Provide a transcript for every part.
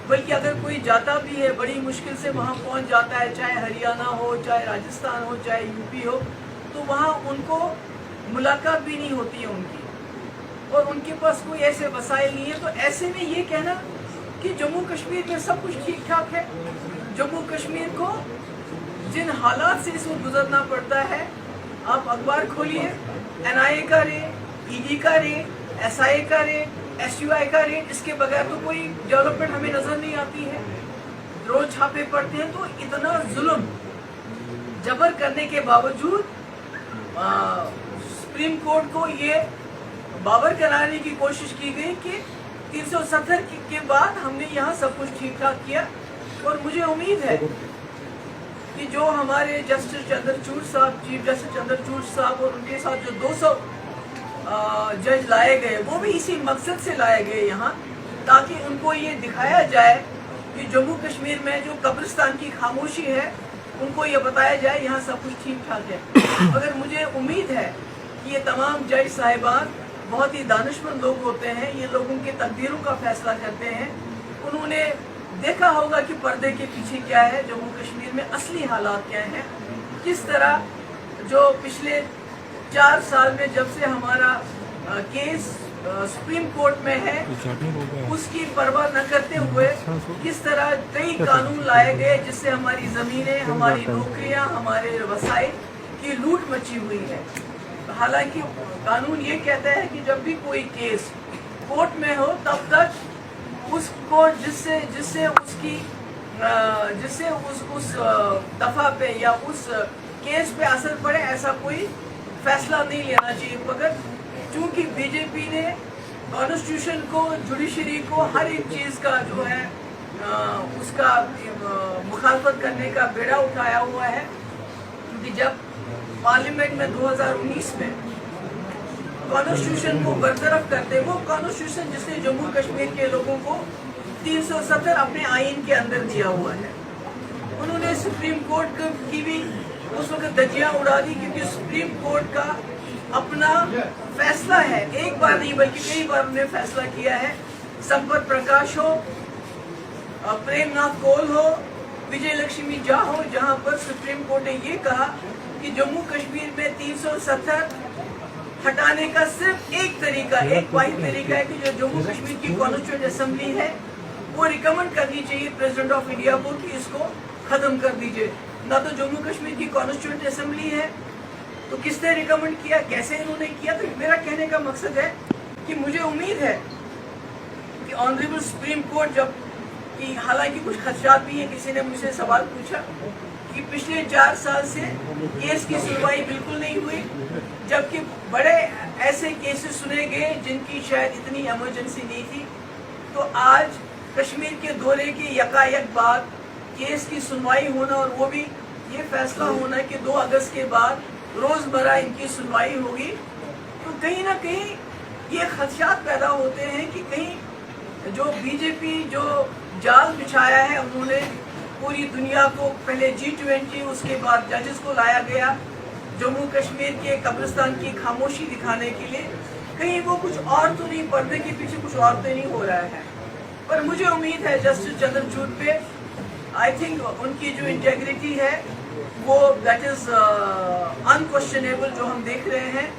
बल्कि अगर कोई जाता भी है बड़ी मुश्किल से वहाँ पहुँच जाता है, चाहे हरियाणा हो, चाहे राजस्थान हो, चाहे यूपी हो, तो वहाँ उनको मुलाकात भी नहीं होती है उनकी, और उनके पास कोई ऐसे वसाइल नहीं है। तो ऐसे में ये कहना कि जम्मू कश्मीर में सब कुछ ठीक ठाक है, जम्मू कश्मीर को जिन हालात से इसको गुजरना पड़ता है, आप अखबार खोलिए, NIA का रेट, ED का रेट, SIA का रेट, SUI का रेट, इसके बगैर तो कोई डेवलपमेंट हमें नजर नहीं आती है। रोज छापे पड़ते हैं। तो इतना जुल्म जबर करने के बावजूद सुप्रीम कोर्ट को ये बावर कराने की कोशिश की गई कि 370 के बाद हमने यहाँ सब कुछ ठीक ठाक किया। और मुझे उम्मीद है कि जो हमारे जस्टिस चंद्रचूड़ साहब, चीफ जस्टिस चंद्रचूड़ साहब, और उनके साथ जो 200 जज लाए गए, वो भी इसी मकसद से लाए गए यहाँ, ताकि उनको ये दिखाया जाए कि जम्मू कश्मीर में जो कब्रिस्तान की खामोशी है, उनको ये बताया जाए यहाँ सब कुछ ठीक ठाक है। मगर मुझे उम्मीद है कि ये तमाम जज साहिबान बहुत ही दानिशमंद लोग होते हैं, ये लोगों के तकदीरों का फैसला करते हैं। उन्होंने देखा होगा कि पर्दे के पीछे क्या है, जम्मू कश्मीर में असली हालात क्या हैं, किस तरह जो पिछले 4 साल में जब से हमारा केस सुप्रीम कोर्ट में है, उसकी परवाह न करते हुए किस तरह कई कानून लाए गए जिससे हमारी ज़मीनें, हमारी नौकरियां, हमारे वसाइल की लूट मची हुई है। हालांकि कानून ये कहता है कि जब भी कोई केस कोर्ट में हो तब तक उसको जिससे उस दफा पे या उस केस पे असर पड़े, ऐसा कोई फैसला नहीं लेना चाहिए। मगर चूंकि बीजेपी ने कॉन्स्टिट्यूशन को, जुडिशरी को, हर एक चीज़ का जो है उसका मुखालफत करने का बेड़ा उठाया हुआ है, क्योंकि जब पार्लियामेंट में 2019 में कॉन्स्टिट्यूशन को बरतरफ करते, वो कॉन्स्टिट्यूशन जिसने जम्मू कश्मीर के लोगों को 370 अपने आइन के अंदर दिया हुआ है, उन्होंने सुप्रीम कोर्ट की भी उस वक्त धज्जियां उड़ा दी, क्योंकि सुप्रीम कोर्ट का अपना फैसला है। एक बार नहीं बल्कि कई बार उन्होंने फैसला किया है। संपत प्रकाश हो, प्रेमनाथ कौल हो, विजय लक्ष्मी झा हो, जहां पर सुप्रीम कोर्ट ने ये कहा कि जम्मू कश्मीर में 370 हटाने का सिर्फ एक तरीका, एक वाहिद तरीका है कि जो जम्मू कश्मीर की कॉन्स्टिट्यूएंट असेंबली है वो रिकमेंड करनी चाहिए प्रेसिडेंट ऑफ इंडिया को कि इसको खत्म कर दीजिए। ना तो जम्मू कश्मीर की कॉन्स्टिट्यूएंट असेंबली है, तो किसने रिकमेंड किया, कैसे इन्होंने किया। तो मेरा कहने का मकसद है कि मुझे उम्मीद है कि ऑनरेबल सुप्रीम कोर्ट जब कि हालांकि कुछ खदशात भी हैं, किसी ने मुझसे सवाल पूछा कि पिछले 4 साल से केस की सुनवाई बिल्कुल नहीं हुई, जबकि बड़े ऐसे केसेस सुने गए जिनकी शायद इतनी इमरजेंसी नहीं थी। तो आज कश्मीर के दौरे के यकायक बाद केस की सुनवाई होना, और वो भी ये फैसला होना कि 2 अगस्त के बाद रोजमर्रा इनकी सुनवाई होगी, तो कहीं ना कहीं ये खदशात पैदा होते हैं कि कहीं जो बीजेपी जो जाल बिछाया है, उन्होंने पूरी दुनिया को पहले G20, उसके बाद जजेस को लाया गया जम्मू कश्मीर के कब्रिस्तान की खामोशी दिखाने के लिए, कहीं वो कुछ और तो नहीं, पर्दे के पीछे कुछ और तो नहीं हो रहा है। पर मुझे उम्मीद है जस्टिस चंद्रचूड़ पे, आई थिंक उनकी जो इंटेग्रिटी है वो दैट इज अनक्वेश्चनेबल जो हम देख रहे हैं।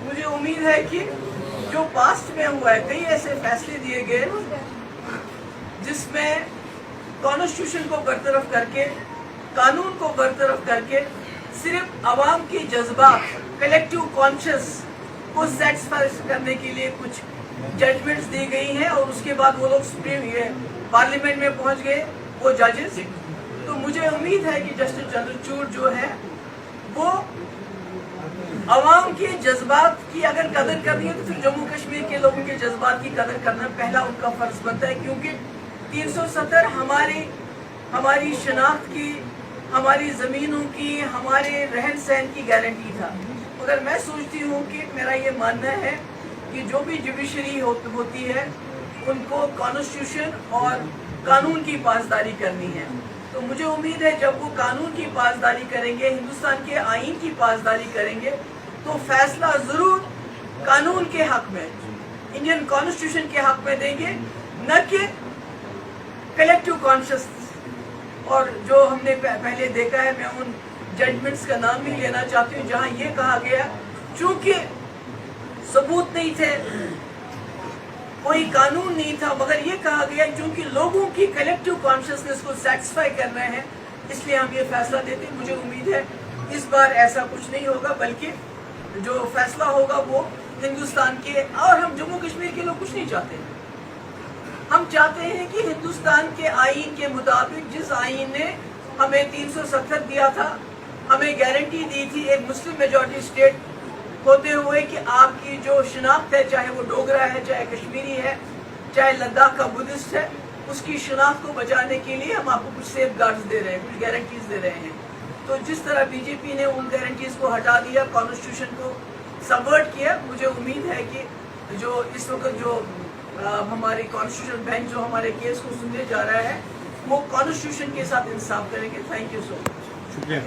मुझे उम्मीद है कि जो पास्ट में हुआ है, कई ऐसे फैसले दिए गए जिसमें कॉन्स्टिट्यूशन को बरतरफ करके, कानून को बरतरफ करके, सिर्फ आवाम के जज्बात, कलेक्टिव कॉन्शियस को सेटिस्फाई करने के लिए कुछ जजमेंट्स दी गई हैं, और उसके बाद वो लोग सुप्रीम पार्लियामेंट में पहुंच गए वो जजेस। तो मुझे उम्मीद है कि जस्टिस चंद्रचूड़ जो है वो आवाम के जज्बात की अगर कदर करनी है, तो फिर जम्मू कश्मीर के लोगों के जज्बात की कदर करना पहला उनका फर्ज बनता है, क्योंकि 370 हमारी शनाख्त की, हमारी ज़मीनों की, हमारे रहन सहन की गारंटी था। मगर मैं सोचती हूँ कि मेरा ये मानना है कि जो भी जुडिशरी होती है उनको कॉन्स्टिट्यूशन और कानून की पासदारी करनी है। तो मुझे उम्मीद है जब वो कानून की पासदारी करेंगे, हिंदुस्तान के आईन की पासदारी करेंगे, तो फैसला ज़रूर कानून के हक में, इंडियन कॉन्स्टिट्यूशन के हक में देंगे, न कि कलेक्टिव कॉन्शियस और जो हमने पहले देखा है, मैं उन जजमेंट्स का नाम भी लेना चाहती हूँ जहाँ ये कहा गया चूंकि सबूत नहीं थे, कोई कानून नहीं था, मगर ये कहा गया क्योंकि लोगों की कलेक्टिव कॉन्शियसनेस को सेटिस्फाई करना है इसलिए हम ये फैसला देते हैं। मुझे उम्मीद है इस बार ऐसा कुछ नहीं होगा, बल्कि जो फैसला होगा वो हिंदुस्तान के, और हम जम्मू कश्मीर के लोग कुछ नहीं चाहते हैं। हम चाहते हैं कि हिंदुस्तान के आईन के मुताबिक, जिस आईन ने हमें 370 दिया था, हमें गारंटी दी थी एक मुस्लिम मेजॉरिटी स्टेट होते हुए कि आपकी जो शिनाख्त है, चाहे वो डोगरा है, चाहे कश्मीरी है, चाहे लद्दाख का बुद्धिस्ट है, उसकी शिनाख्त को बचाने के लिए हम आपको कुछ सेफ गार्ड्स दे रहे हैं, कुछ गारंटीज दे रहे हैं। तो जिस तरह बीजेपी ने उन गारंटीज को हटा दिया, कॉन्स्टिट्यूशन को सबवर्ट किया, मुझे उम्मीद है कि जो इस वक्त जो हमारी कॉन्स्टिट्यूशन बेंच जो हमारे केस को सुनने जा रहा है वो कॉन्स्टिट्यूशन के साथ इंसाफ करेंगे। Thank you so much. शुक्रिया।